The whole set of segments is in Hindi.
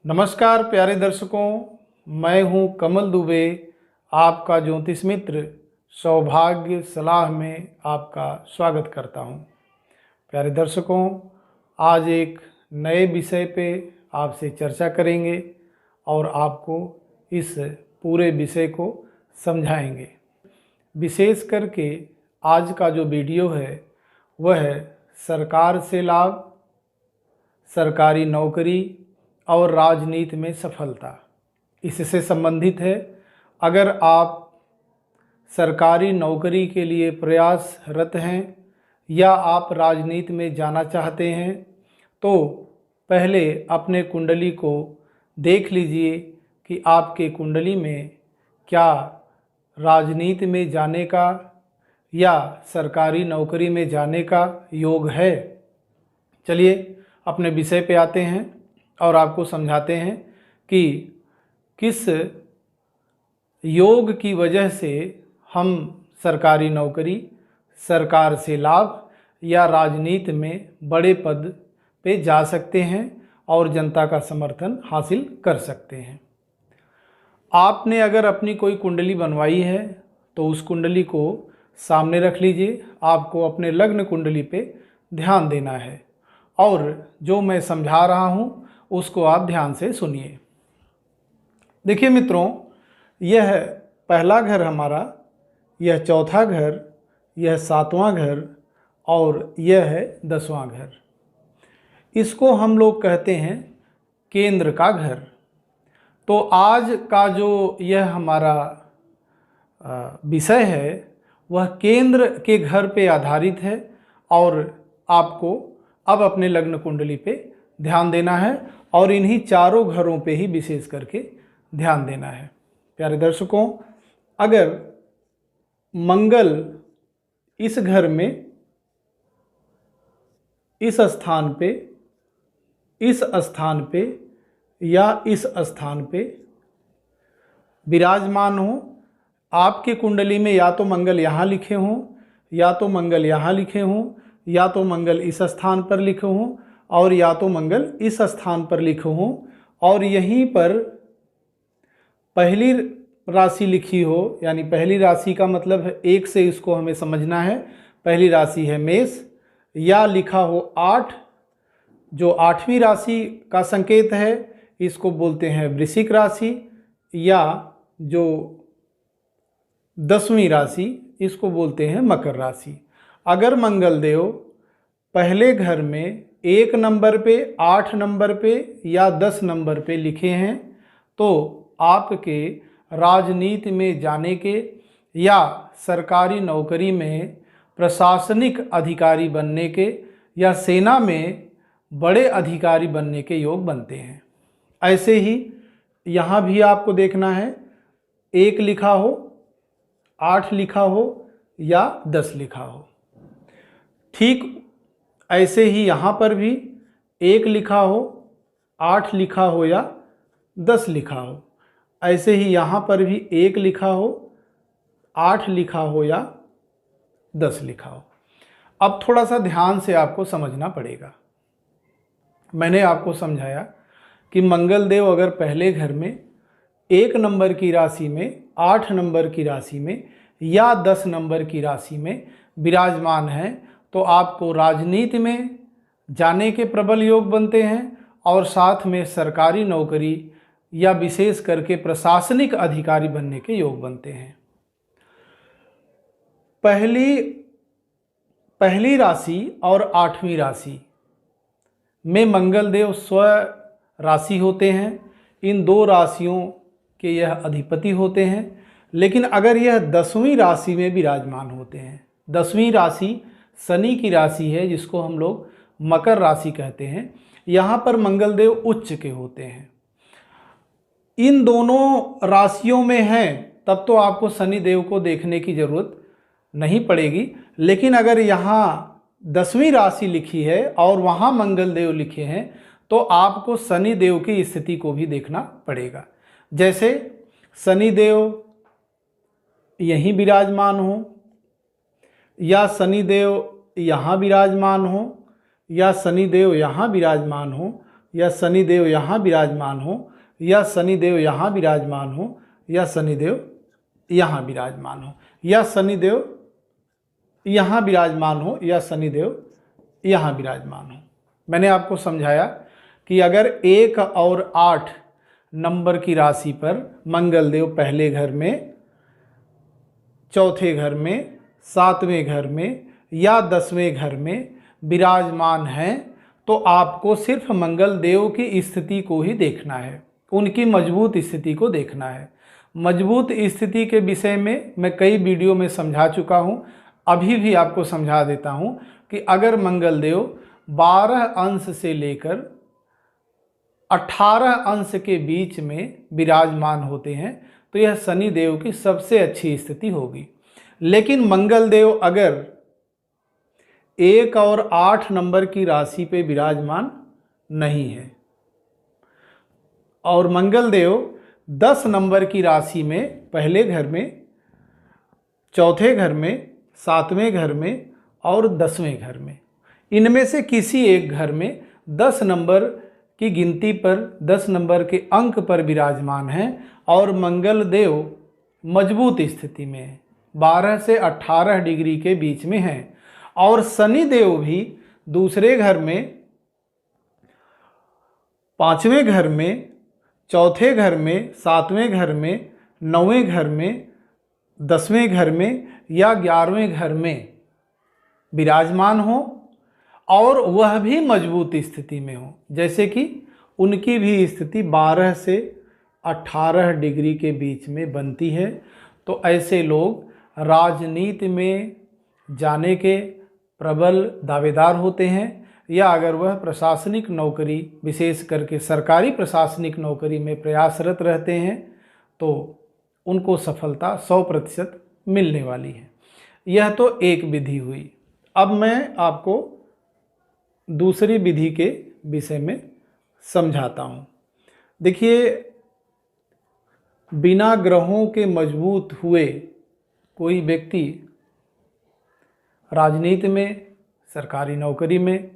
नमस्कार प्यारे दर्शकों, मैं हूं कमल दुबे, आपका ज्योतिष मित्र सौभाग्य सलाह में आपका स्वागत करता हूं। प्यारे दर्शकों, आज एक नए विषय पे आपसे चर्चा करेंगे और आपको इस पूरे विषय को समझाएंगे। विशेष करके आज का जो वीडियो है वह सरकार से लाभ, सरकारी नौकरी और राजनीति में सफलता, इससे संबंधित है। अगर आप सरकारी नौकरी के लिए प्रयासरत हैं या आप राजनीति में जाना चाहते हैं तो पहले अपने कुंडली को देख लीजिए कि आपके कुंडली में क्या राजनीति में जाने का या सरकारी नौकरी में जाने का योग है। चलिए अपने विषय पे आते हैं और आपको समझाते हैं कि किस योग की वजह से हम सरकारी नौकरी, सरकार से लाभ या राजनीति में बड़े पद पे जा सकते हैं और जनता का समर्थन हासिल कर सकते हैं। आपने अगर अपनी कोई कुंडली बनवाई है तो उस कुंडली को सामने रख लीजिए। आपको अपने लग्न कुंडली पे ध्यान देना है और जो मैं समझा रहा हूँ उसको आप ध्यान से सुनिए। देखिए मित्रों, यह पहला घर हमारा, यह चौथा घर, यह सातवां घर और यह है 10वां घर। इसको हम लोग कहते हैं केंद्र का घर। तो आज का जो यह हमारा विषय है वह केंद्र के घर पे आधारित है और आपको अब अपने लग्न कुंडली पे ध्यान देना है और इन्हीं चारों घरों पे ही विशेष करके ध्यान देना है। प्यारे दर्शकों, अगर मंगल इस घर में, इस स्थान पे, इस स्थान पे या इस स्थान पे विराजमान हो, आपके कुंडली में या तो मंगल यहाँ लिखे हों, या तो मंगल यहाँ लिखे हों, या तो मंगल इस स्थान पर लिखे हों और या तो मंगल इस स्थान पर लिखे हों और यहीं पर पहली राशि लिखी हो, यानी पहली राशि का मतलब है 1 से इसको हमें समझना है। पहली राशि है मेष, या लिखा हो 8, जो 8वीं राशि का संकेत है, इसको बोलते हैं वृश्चिक राशि, या जो 10वीं राशि इसको बोलते हैं मकर राशि। अगर मंगल देव पहले घर में 1 नंबर पे, 8 नंबर पे या 10 नंबर पे लिखे हैं तो आपके राजनीति में जाने के या सरकारी नौकरी में प्रशासनिक अधिकारी बनने के या सेना में बड़े अधिकारी बनने के योग बनते हैं। ऐसे ही यहाँ भी आपको देखना है, 1 लिखा हो, 8 लिखा हो या 10 लिखा हो। ठीक ऐसे ही यहाँ पर भी 1 लिखा हो, 8 लिखा हो या 10 लिखा हो। ऐसे ही यहाँ पर भी 1 लिखा हो, 8 लिखा हो या 10 लिखा हो। अब थोड़ा सा ध्यान से आपको समझना पड़ेगा। मैंने आपको समझाया कि मंगल देव अगर पहले घर में 1 नंबर की राशि में, 8 नंबर की राशि में या 10 नंबर की राशि में विराजमान है तो आपको राजनीति में जाने के प्रबल योग बनते हैं और साथ में सरकारी नौकरी या विशेष करके प्रशासनिक अधिकारी बनने के योग बनते हैं। पहली राशि और 8वीं राशि में मंगल देव स्व राशि होते हैं। इन 2 राशियों के यह अधिपति होते हैं। लेकिन अगर यह 10वीं राशि में विराजमान होते हैं, 10वीं राशि शनि की राशि है जिसको हम लोग मकर राशि कहते हैं, यहाँ पर मंगल देव उच्च के होते हैं। इन दोनों राशियों में हैं तब तो आपको शनि देव को देखने की जरूरत नहीं पड़ेगी। लेकिन अगर यहाँ 10वीं राशि लिखी है और वहाँ मंगल देव लिखे हैं तो आपको शनि देव की स्थिति को भी देखना पड़ेगा। जैसे शनि देव यहीं विराजमान हो, या शनि देव यहाँ विराजमान हो, या शनि देव यहाँ विराजमान हो, या शनिदेव यहाँ विराजमान हो, या शनिदेव यहाँ विराजमान हो, या शनिदेव यहाँ विराजमान हो, या शनिदेव यहाँ विराजमान हो, या शनिदेव यहाँ विराजमान हो। मैंने आपको समझाया कि अगर 1 और 8 नंबर की राशि पर मंगल देव पहले घर में, चौथे घर में, 7वें घर में या 10वें घर में विराजमान हैं तो आपको सिर्फ मंगल देव की स्थिति को ही देखना है, उनकी मजबूत स्थिति को देखना है। मजबूत स्थिति के विषय में मैं कई वीडियो में समझा चुका हूँ, अभी भी आपको समझा देता हूँ कि अगर मंगल देव 12 अंश से लेकर 18 अंश के बीच में विराजमान होते हैं तो यह शनि देव की सबसे अच्छी स्थिति होगी। लेकिन मंगल देव अगर 1 और 8 नंबर की राशि पे विराजमान नहीं है और मंगल देव 10 नंबर की राशि में पहले घर में, चौथे घर में, 7वें घर में और 10वें घर में, इनमें से किसी एक घर में 10 नंबर की गिनती पर, 10 नंबर के अंक पर विराजमान हैं और मंगल देव मजबूत स्थिति में है, 12 से 18 डिग्री के बीच में हैं और शनि देव भी दूसरे घर में, 5वें घर में, चौथे घर में, 7वें घर में, 9वें घर में, 10वें घर में या 11वें घर में विराजमान हो और वह भी मजबूत स्थिति में हो, जैसे कि उनकी भी स्थिति 12 से 18 डिग्री के बीच में बनती है, तो ऐसे लोग राजनीति में जाने के प्रबल दावेदार होते हैं या अगर वह प्रशासनिक नौकरी, विशेष करके सरकारी प्रशासनिक नौकरी में प्रयासरत रहते हैं तो उनको सफलता 100% मिलने वाली है। यह तो एक विधि हुई। अब मैं आपको दूसरी विधि के विषय में समझाता हूँ। देखिए, बिना ग्रहों के मजबूत हुए कोई व्यक्ति राजनीति में, सरकारी नौकरी में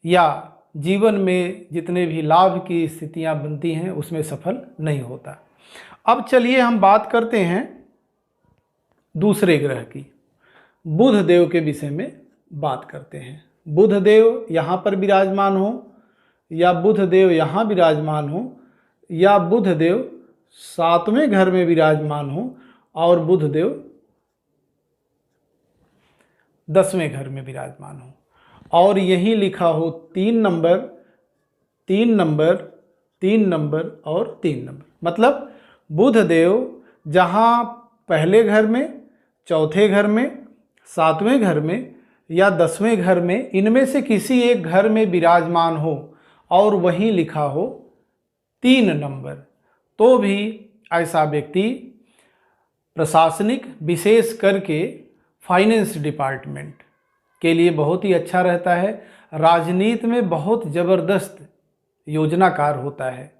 या जीवन में जितने भी लाभ की स्थितियां बनती हैं उसमें सफल नहीं होता। अब चलिए हम बात करते हैं दूसरे ग्रह की, बुध देव के विषय में बात करते हैं। बुध देव यहाँ पर विराजमान हो या बुध देव यहाँ विराजमान हो या बुध देव 7वें घर में विराजमान हो और बुध देव 10वें घर में विराजमान हो और यही लिखा हो 3 नंबर, 3 नंबर, 3 नंबर और 3 नंबर, मतलब बुध देव जहाँ पहले घर में, चौथे घर में, 7वें घर में या 10वें घर में, इनमें से किसी एक घर में विराजमान हो और वहीं लिखा हो 3 नंबर, तो भी ऐसा व्यक्ति प्रशासनिक, विशेष करके फाइनेंस डिपार्टमेंट के लिए बहुत ही अच्छा रहता है। राजनीति में बहुत ज़बरदस्त योजनाकार होता है।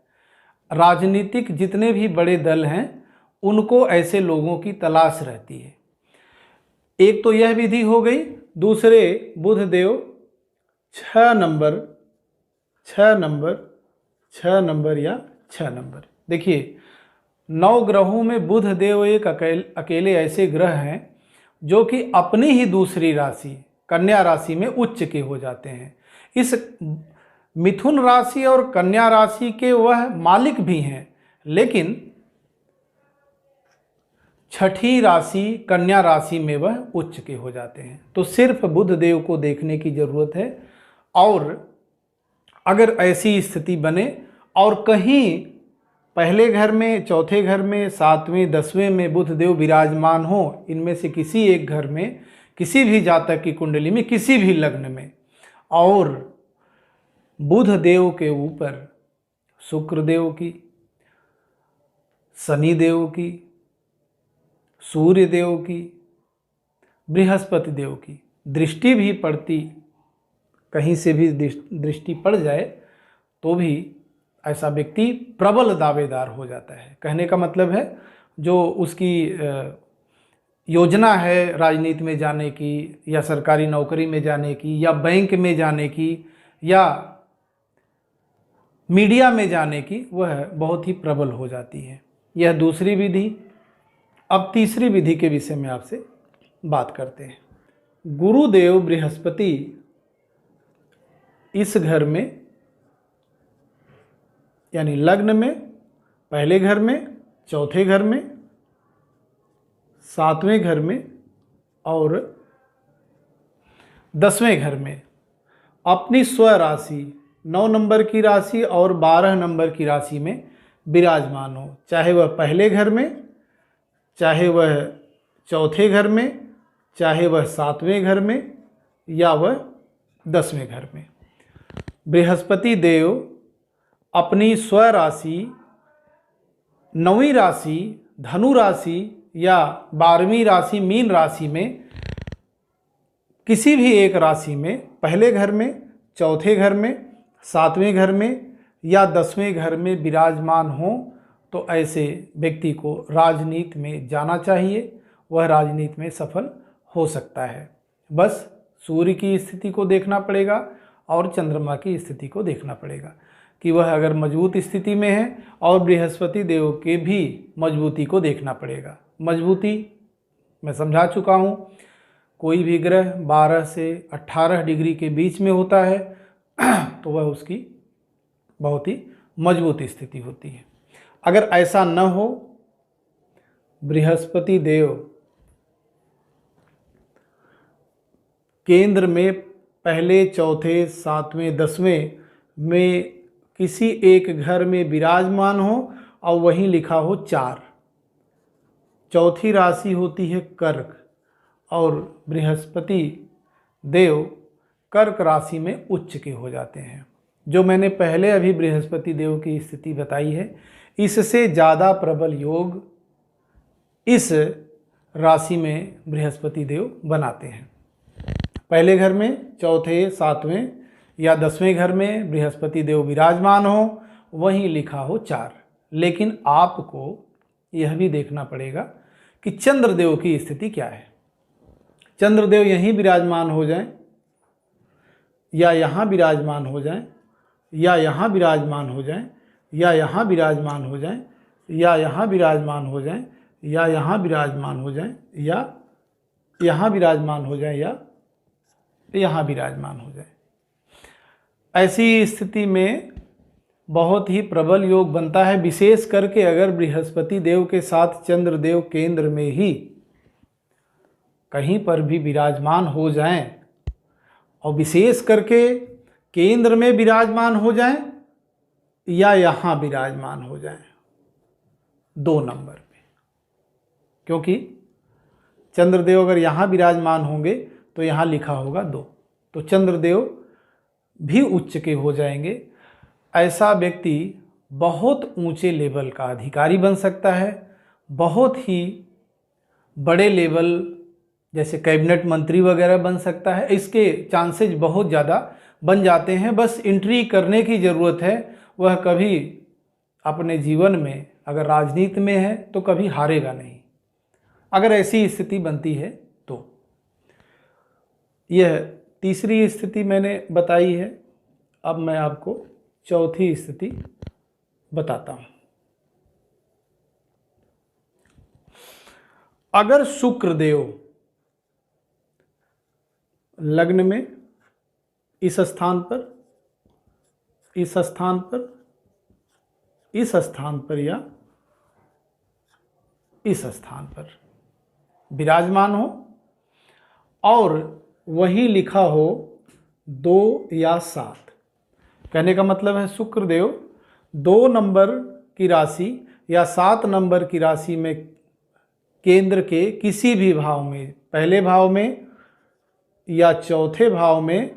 राजनीतिक जितने भी बड़े दल हैं उनको ऐसे लोगों की तलाश रहती है। एक तो यह विधि हो गई। दूसरे, बुध देव 6 नंबर, 6 नंबर, 6 नंबर या 6 नंबर। देखिए, 9 ग्रहों में बुध देव एक अकेले ऐसे ग्रह हैं जो कि अपनी ही दूसरी राशि कन्या राशि में उच्च के हो जाते हैं। इस मिथुन राशि और कन्या राशि के वह मालिक भी हैं, लेकिन छठी राशि कन्या राशि में वह उच्च के हो जाते हैं। तो सिर्फ बुध देव को देखने की जरूरत है और अगर ऐसी स्थिति बने और कहीं पहले घर में, चौथे घर में, 7वें, 10वें में बुध देव विराजमान हो, इनमें से किसी एक घर में, किसी भी जातक की कुंडली में, किसी भी लग्न में, और बुध देव के ऊपर शुक्र देव की, शनि देव की, सूर्य देव की, बृहस्पति देव की दृष्टि भी पड़ती, कहीं से भी दृष्टि पड़ जाए तो भी ऐसा व्यक्ति प्रबल दावेदार हो जाता है। कहने का मतलब है जो उसकी योजना है राजनीति में जाने की या सरकारी नौकरी में जाने की या बैंक में जाने की या मीडिया में जाने की वह बहुत ही प्रबल हो जाती है। यह दूसरी विधि। अब तीसरी विधि के विषय में आपसे बात करते हैं। गुरुदेव बृहस्पति इस घर में यानी लग्न में, पहले घर में, चौथे घर में, सातवें घर में और 10वें घर में अपनी स्वराशि 9 नंबर की राशि और 12 नंबर की राशि में विराजमान हो, चाहे वह पहले घर में, चाहे वह चौथे घर में, चाहे वह 7वें घर में या वह 10वें घर में। बृहस्पति देव अपनी स्वराशि 9वीं राशि धनु राशि या 12वीं राशि मीन राशि में किसी भी एक राशि में, पहले घर में, चौथे घर में, 7वें घर में या 10वें घर में विराजमान हो तो ऐसे व्यक्ति को राजनीति में जाना चाहिए। वह राजनीति में सफल हो सकता है। बस सूर्य की स्थिति को देखना पड़ेगा और चंद्रमा की स्थिति को देखना पड़ेगा कि वह अगर मजबूत स्थिति में है, और बृहस्पति देव के भी मजबूती को देखना पड़ेगा। मजबूती मैं समझा चुका हूँ, कोई भी ग्रह 12 से 18 डिग्री के बीच में होता है तो वह उसकी बहुत ही मजबूत स्थिति होती है। अगर ऐसा न हो, बृहस्पति देव केंद्र में पहले, चौथे, 7वें, 10वें में किसी एक घर में विराजमान हो और वहीं लिखा हो 4, चौथी राशि होती है कर्क और बृहस्पति देव कर्क राशि में उच्च के हो जाते हैं। जो मैंने पहले अभी बृहस्पति देव की स्थिति बताई है, इससे ज़्यादा प्रबल योग इस राशि में बृहस्पति देव बनाते हैं। पहले घर में, चौथे, 7वें या 10वें घर में बृहस्पति देव विराजमान हो, वहीं लिखा हो 4। लेकिन आपको यह भी देखना पड़ेगा कि चंद्रदेव की स्थिति क्या है। चंद्रदेव यहीं विराजमान हो जाएं या यहाँ विराजमान हो जाएं या यहाँ विराजमान हो जाएं या यहाँ विराजमान हो जाएं या यहाँ विराजमान हो जाएं या यहाँ विराजमान हो जाएं या यहाँ विराजमान हो जाएं या यहाँ विराजमान हो जाए, ऐसी स्थिति में बहुत ही प्रबल योग बनता है। विशेष करके अगर बृहस्पति देव के साथ चंद्रदेव केंद्र में ही कहीं पर भी विराजमान हो जाएं और विशेष करके केंद्र में विराजमान हो जाएं या यहाँ विराजमान हो जाएं 2 नंबर पे, क्योंकि चंद्रदेव अगर यहाँ विराजमान होंगे तो यहाँ लिखा होगा 2, तो चंद्रदेव भी उच्च के हो जाएंगे। ऐसा व्यक्ति बहुत ऊंचे लेवल का अधिकारी बन सकता है, बहुत ही बड़े लेवल जैसे कैबिनेट मंत्री वगैरह बन सकता है। इसके चांसेस बहुत ज़्यादा बन जाते हैं। बस एंट्री करने की ज़रूरत है। वह कभी अपने जीवन में अगर राजनीति में है तो कभी हारेगा नहीं, अगर ऐसी स्थिति बनती है तो। यह तीसरी स्थिति मैंने बताई है। अब मैं आपको चौथी स्थिति बताता हूँ। अगर शुक्रदेव लग्न में इस स्थान पर, इस स्थान पर, इस स्थान पर या इस स्थान पर विराजमान हो और वहीं लिखा हो 2 या 7, कहने का मतलब है शुक्रदेव 2 नंबर की राशि या 7 नंबर की राशि में केंद्र के किसी भी भाव में, पहले भाव में या चौथे भाव में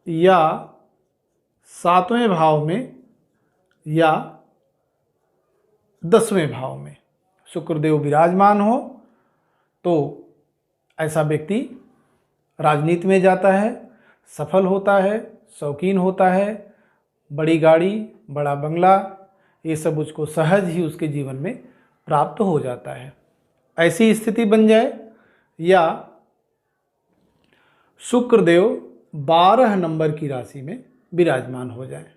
या 7वें भाव में या 10वें भाव में शुक्रदेव विराजमान हो तो ऐसा व्यक्ति राजनीति में जाता है, सफल होता है, शौकीन होता है। बड़ी गाड़ी, बड़ा बंगला, ये सब उसको सहज ही उसके जीवन में प्राप्त हो जाता है। ऐसी स्थिति बन जाए या शुक्रदेव 12 नंबर की राशि में विराजमान हो जाए।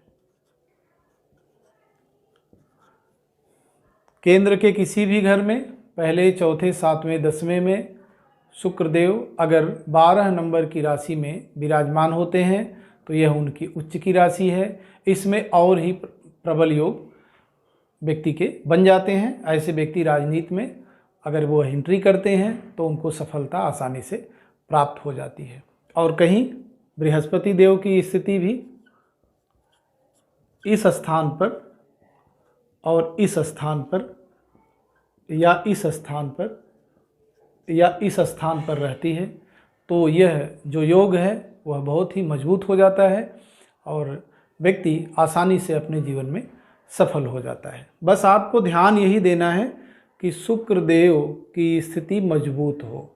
केंद्र के किसी भी घर में पहले, चौथे, सातवें, 10वें में शुक्रदेव अगर 12 नंबर की राशि में विराजमान होते हैं तो यह उनकी उच्च की राशि है। इसमें और ही प्रबल योग व्यक्ति के बन जाते हैं। ऐसे व्यक्ति राजनीति में अगर वो एंट्री करते हैं तो उनको सफलता आसानी से प्राप्त हो जाती है। और कहीं बृहस्पति देव की स्थिति भी इस स्थान पर और इस स्थान पर या इस स्थान पर या इस स्थान पर रहती है तो यह जो योग है वह बहुत ही मजबूत हो जाता है और व्यक्ति आसानी से अपने जीवन में सफल हो जाता है। बस आपको ध्यान यही देना है कि शुक्रदेव की स्थिति मजबूत हो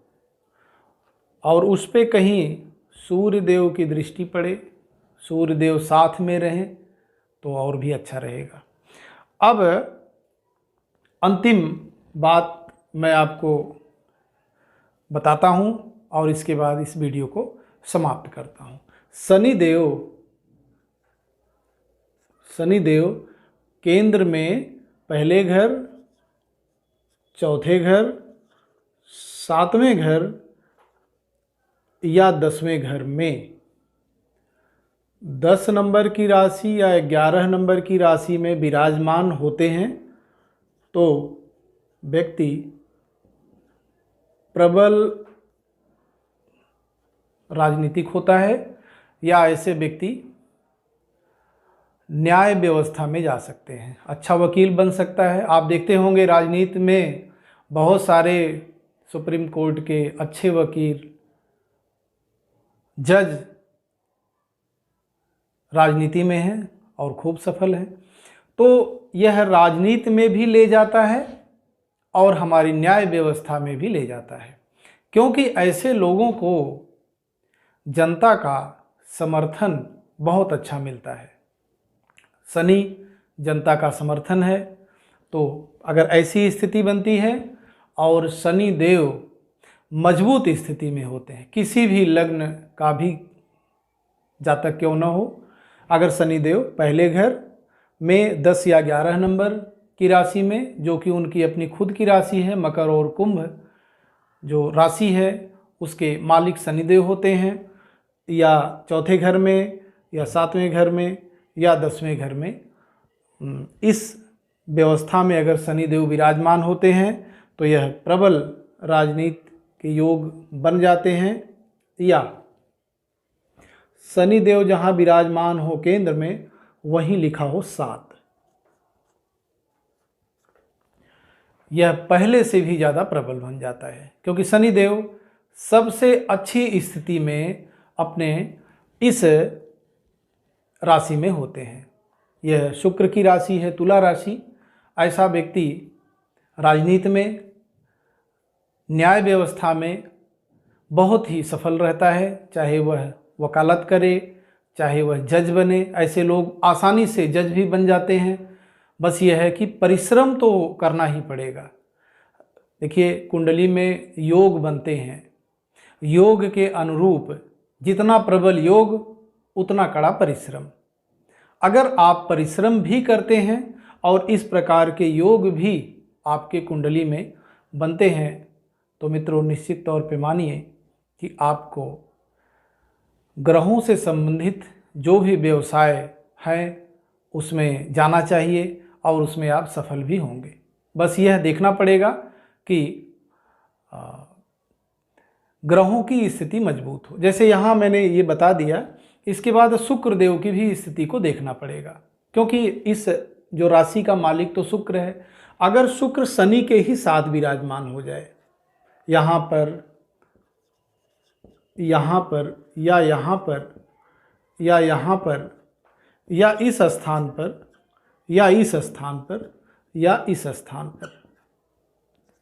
और उस पर कहीं सूर्यदेव की दृष्टि पड़े, सूर्यदेव साथ में रहें तो और भी अच्छा रहेगा। अब अंतिम बात मैं आपको बताता हूं और इसके बाद इस वीडियो को समाप्त करता हूं। शनिदेव केंद्र में पहले घर, चौथे घर, 7वें घर या 10वें घर में 10 नंबर की राशि या 11 नंबर की राशि में विराजमान होते हैं तो व्यक्ति प्रबल राजनीतिक होता है या ऐसे व्यक्ति न्याय व्यवस्था में जा सकते हैं, अच्छा वकील बन सकता है। आप देखते होंगे राजनीति में बहुत सारे सुप्रीम कोर्ट के अच्छे वकील, जज राजनीति में हैं और खूब सफल हैं। तो यह राजनीति में भी ले जाता है और हमारी न्याय व्यवस्था में भी ले जाता है, क्योंकि ऐसे लोगों को जनता का समर्थन बहुत अच्छा मिलता है। शनि जनता का समर्थन है, तो अगर ऐसी स्थिति बनती है और शनि देव मजबूत स्थिति में होते हैं, किसी भी लग्न का भी जातक क्यों न हो, अगर शनिदेव पहले घर में 10 या 11 नंबर की राशि में, जो कि उनकी अपनी खुद की राशि है, मकर और कुंभ जो राशि है उसके मालिक शनिदेव होते हैं, या चौथे घर में या 7वें घर में या 10वें घर में, इस व्यवस्था में अगर शनिदेव विराजमान होते हैं तो यह प्रबल राजनीति के योग बन जाते हैं। या शनिदेव जहाँ विराजमान हो केंद्र में वहीं लिखा हो 7, यह पहले से भी ज़्यादा प्रबल बन जाता है, क्योंकि शनिदेव सबसे अच्छी स्थिति में अपने इस राशि में होते हैं। यह शुक्र की राशि है, तुला राशि। ऐसा व्यक्ति राजनीति में, न्याय व्यवस्था में बहुत ही सफल रहता है, चाहे वह वकालत करे, चाहे वह जज बने। ऐसे लोग आसानी से जज भी बन जाते हैं। बस यह है कि परिश्रम तो करना ही पड़ेगा। देखिए, कुंडली में योग बनते हैं, योग के अनुरूप जितना प्रबल योग उतना कड़ा परिश्रम। अगर आप परिश्रम भी करते हैं और इस प्रकार के योग भी आपके कुंडली में बनते हैं तो मित्रों, निश्चित तौर पे मानिए कि आपको ग्रहों से संबंधित जो भी व्यवसाय है उसमें जाना चाहिए और उसमें आप सफल भी होंगे। बस यह देखना पड़ेगा कि ग्रहों की स्थिति मजबूत हो। जैसे यहाँ मैंने ये बता दिया, इसके बाद शुक्रदेव की भी स्थिति को देखना पड़ेगा, क्योंकि इस जो राशि का मालिक तो शुक्र है। अगर शुक्र शनि के ही साथ विराजमान हो जाए, यहाँ पर, यहाँ पर या यहाँ पर या यहाँ पर या इस स्थान पर या इस स्थान पर या इस स्थान पर,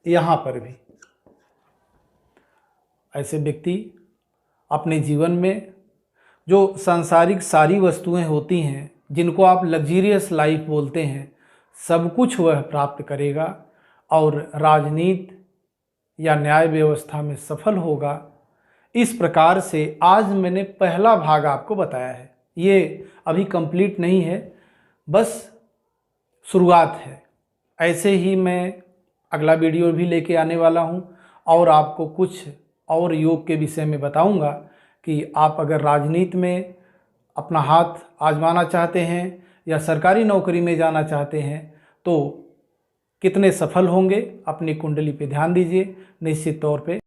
यहाँ पर भी, ऐसे व्यक्ति अपने जीवन में जो सांसारिक सारी वस्तुएं होती हैं, जिनको आप लग्जीरियस लाइफ बोलते हैं, सब कुछ वह प्राप्त करेगा और राजनीति या न्याय व्यवस्था में सफल होगा। इस प्रकार से आज मैंने पहला भाग आपको बताया है। ये अभी कंप्लीट नहीं है, बस शुरुआत है। ऐसे ही मैं अगला वीडियो भी लेके आने वाला हूँ और आपको कुछ और योग के विषय में बताऊंगा कि आप अगर राजनीति में अपना हाथ आजमाना चाहते हैं या सरकारी नौकरी में जाना चाहते हैं तो कितने सफल होंगे। अपनी कुंडली पे ध्यान दीजिए, निश्चित तौर पे